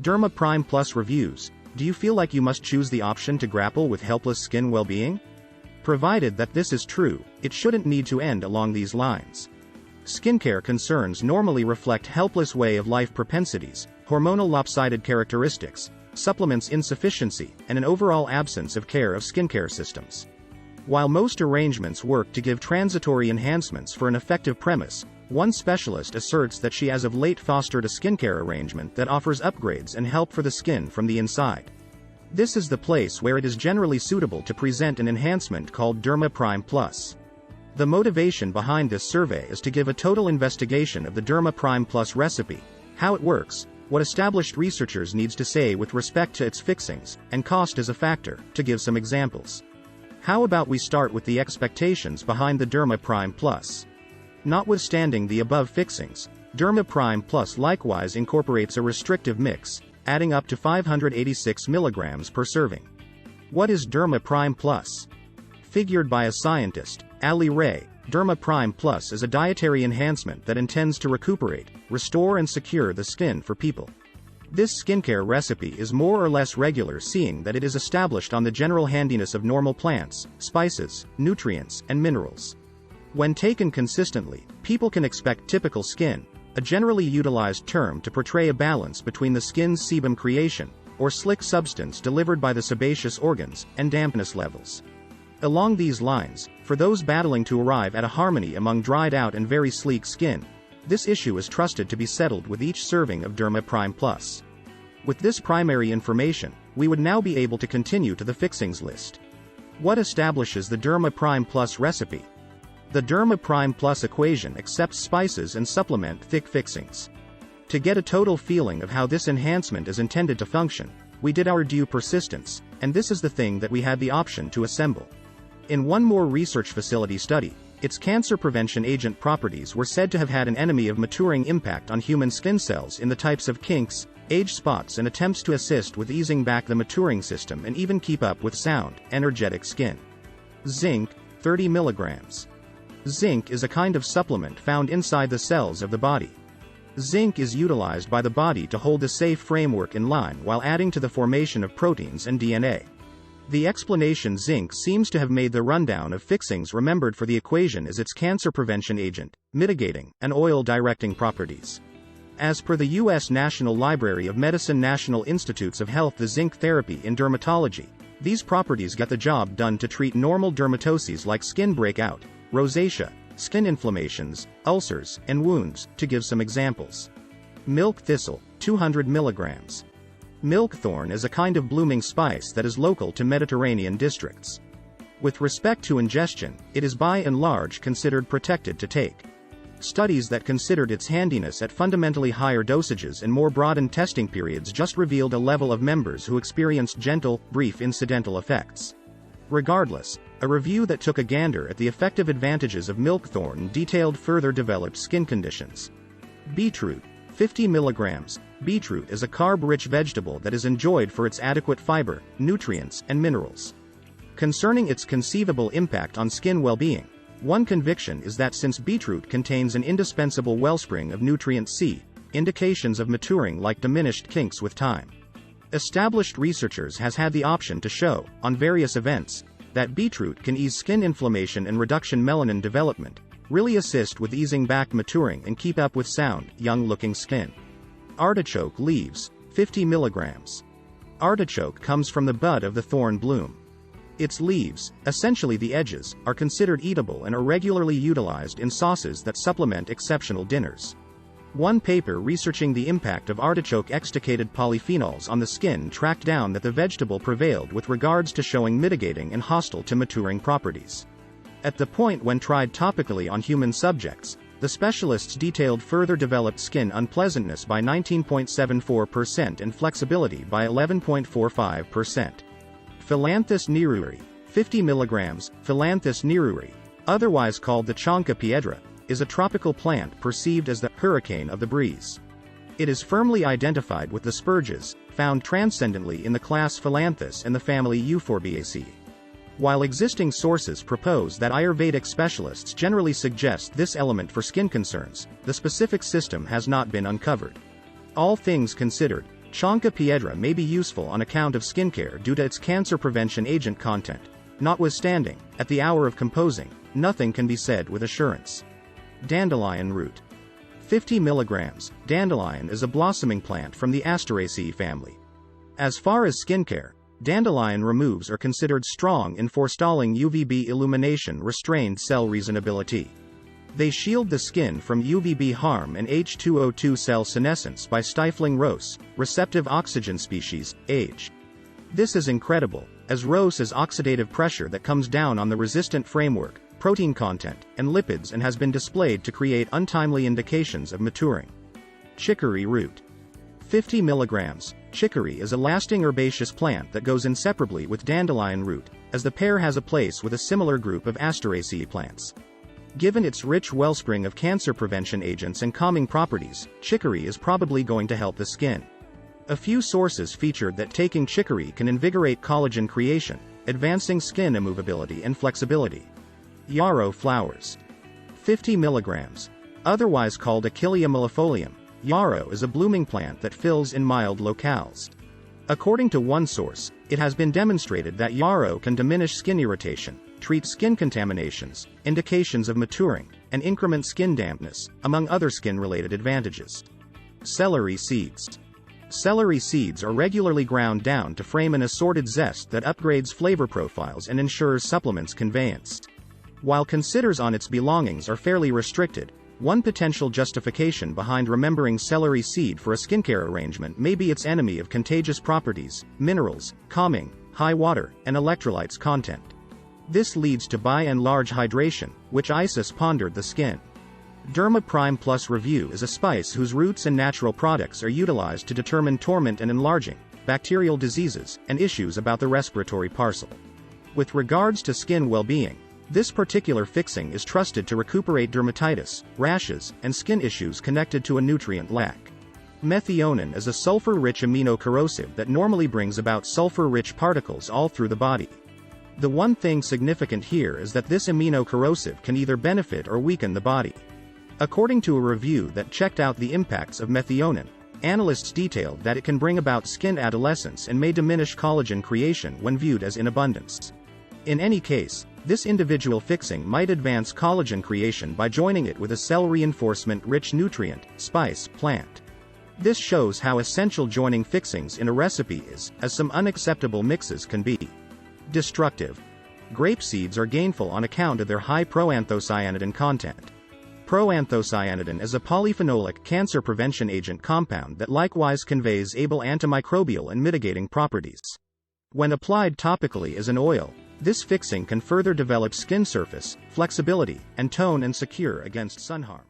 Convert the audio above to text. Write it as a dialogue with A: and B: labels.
A: DermaPrime Plus reviews. Do you feel like you must choose the option to grapple with helpless skin well-being? Provided that this is true, it shouldn't need to end along these lines. Skincare concerns normally reflect helpless way of life propensities, hormonal lopsided characteristics, supplements insufficiency, and an overall absence of care of skincare systems. While most arrangements work to give transitory enhancements for an effective premise, one specialist asserts that she as of late fostered a skincare arrangement that offers upgrades and help for the skin from the inside. This is the place where it is generally suitable to present an enhancement called DermaPrime Plus. The motivation behind this survey is to give a total investigation of the DermaPrime Plus recipe, how it works, what established researchers needs to say with respect to its fixings, and cost as a factor, to give some examples. How about we start with the expectations behind the DermaPrime Plus? Notwithstanding the above fixings, DermaPrime Plus likewise incorporates a restrictive mix, adding up to 586 mg per serving. What is DermaPrime Plus? Figured by a scientist, Ali Ray, DermaPrime Plus is a dietary enhancement that intends to recuperate, restore and secure the skin for people. This skincare recipe is more or less regular, seeing that it is established on the general handiness of normal plants, spices, nutrients, and minerals. When taken consistently, people can expect typical skin, a generally utilized term to portray a balance between the skin's sebum creation, or slick substance delivered by the sebaceous organs, and dampness levels. Along these lines, for those battling to arrive at a harmony among dried out and very sleek skin, this issue is trusted to be settled with each serving of DermaPrime Plus. With this primary information, we would now be able to continue to the fixings list. What establishes the DermaPrime Plus recipe? The DermaPrime Plus equation accepts spices and supplement thick fixings. To get a total feeling of how this enhancement is intended to function, we did our due persistence, and this is the thing that we had the option to assemble. In one more research facility study, its cancer prevention agent properties were said to have had an enemy of maturing impact on human skin cells in the types of kinks, age spots, and attempts to assist with easing back the maturing system and even keep up with sound, energetic skin. Zinc, 30 mg. Zinc is a kind of supplement found inside the cells of the body. Zinc is utilized by the body to hold a safe framework in line while adding to the formation of proteins and DNA. The explanation: zinc seems to have made the rundown of fixings remembered for the equation as its cancer prevention agent, mitigating, and oil directing properties. As per the U.S. National Library of Medicine National Institutes of Health, the zinc therapy in dermatology, these properties get the job done to treat normal dermatoses like skin breakout, rosacea, skin inflammations, ulcers, and wounds, to give some examples. Milk thistle, 200 mg. Milkthorn is a kind of blooming spice that is local to Mediterranean districts. With respect to ingestion, it is by and large considered protected to take. Studies that considered its handiness at fundamentally higher dosages and more broadened testing periods just revealed a level of members who experienced gentle, brief incidental effects. Regardless, a review that took a gander at the effective advantages of milkthorn detailed further developed skin conditions. Beetroot, 50 mg. Beetroot is a carb-rich vegetable that is enjoyed for its adequate fiber, nutrients, and minerals. Concerning its conceivable impact on skin well-being, one conviction is that since beetroot contains an indispensable wellspring of nutrient C, indications of maturing like diminished kinks with time. Established researchers has had the option to show, on various events, that beetroot can ease skin inflammation and reduction melanin development, really assist with easing back maturing and keep up with sound, young-looking skin. Artichoke leaves, 50 mg. Artichoke comes from the bud of the thorn bloom. Its leaves, essentially the edges, are considered eatable and are regularly utilized in sauces that supplement exceptional dinners. One paper researching the impact of artichoke extricated polyphenols on the skin tracked down that the vegetable prevailed with regards to showing mitigating and hostile to maturing properties. At the point when tried topically on human subjects, the specialists detailed further developed skin unpleasantness by 19.74% and flexibility by 11.45%. Philanthus neruri, 50 mg. Philanthus neruri, otherwise called the chanca piedra, is a tropical plant perceived as the hurricane of the breeze. It is firmly identified with the spurges, found transcendently in the class Philanthus and the family Euphorbiaceae. While existing sources propose that Ayurvedic specialists generally suggest this element for skin concerns, the specific system has not been uncovered. All things considered, Chanca piedra may be useful on account of skincare due to its cancer prevention agent content. Notwithstanding, at the hour of composing, nothing can be said with assurance. Dandelion root. 50 mg. Dandelion is a blossoming plant from the Asteraceae family. As far as skincare, dandelion removes are considered strong in forestalling UVB illumination restrained cell reasonability. They shield the skin from UVB harm and H2O2 cell senescence by stifling ROS, receptive oxygen species, H. This is incredible, as ROS is oxidative pressure that comes down on the resistant framework, protein content, and lipids and has been displayed to create untimely indications of maturing. Chicory root. 50 mg. Chicory is a lasting herbaceous plant that goes inseparably with dandelion root, as the pair has a place with a similar group of Asteraceae plants. Given its rich wellspring of cancer prevention agents and calming properties, chicory is probably going to help the skin. A few sources featured that taking chicory can invigorate collagen creation, advancing skin immovability and flexibility. Yarrow flowers. 50 mg. Otherwise called Achillea millefolium, yarrow is a blooming plant that fills in mild locales. According to one source, it has been demonstrated that yarrow can diminish skin irritation, treat skin contaminations, indications of maturing, and increment skin dampness, among other skin-related advantages. Celery seeds. Celery seeds are regularly ground down to frame an assorted zest that upgrades flavor profiles and ensures supplements conveyance. While considers on its belongings are fairly restricted, one potential justification behind remembering celery seed for a skincare arrangement may be its enemy of contagious properties, minerals, calming, high water, and electrolytes content. This leads to by and large hydration, which Isis pondered the skin. DermaPrime Plus Review is a spice whose roots and natural products are utilized to determine torment and enlarging, bacterial diseases, and issues about the respiratory parcel. With regards to skin well-being, this particular fixing is trusted to recuperate dermatitis, rashes, and skin issues connected to a nutrient lack. Methionine is a sulfur-rich aminocorrosive that normally brings about sulfur-rich particles all through the body. The one thing significant here is that this aminocorrosive can either benefit or weaken the body. According to a review that checked out the impacts of methionine, analysts detailed that it can bring about skin adolescence and may diminish collagen creation when viewed as in abundance. In any case, this individual fixing might advance collagen creation by joining it with a cell reinforcement-rich nutrient, spice, plant. This shows how essential joining fixings in a recipe is, as some unacceptable mixes can be. Destructive. Grape seeds are gainful on account of their high proanthocyanidin content. Proanthocyanidin is a polyphenolic cancer prevention agent compound that likewise conveys able antimicrobial and mitigating properties. When applied topically as an oil, this fixing can further develop skin surface, flexibility, and tone and secure against sun harm.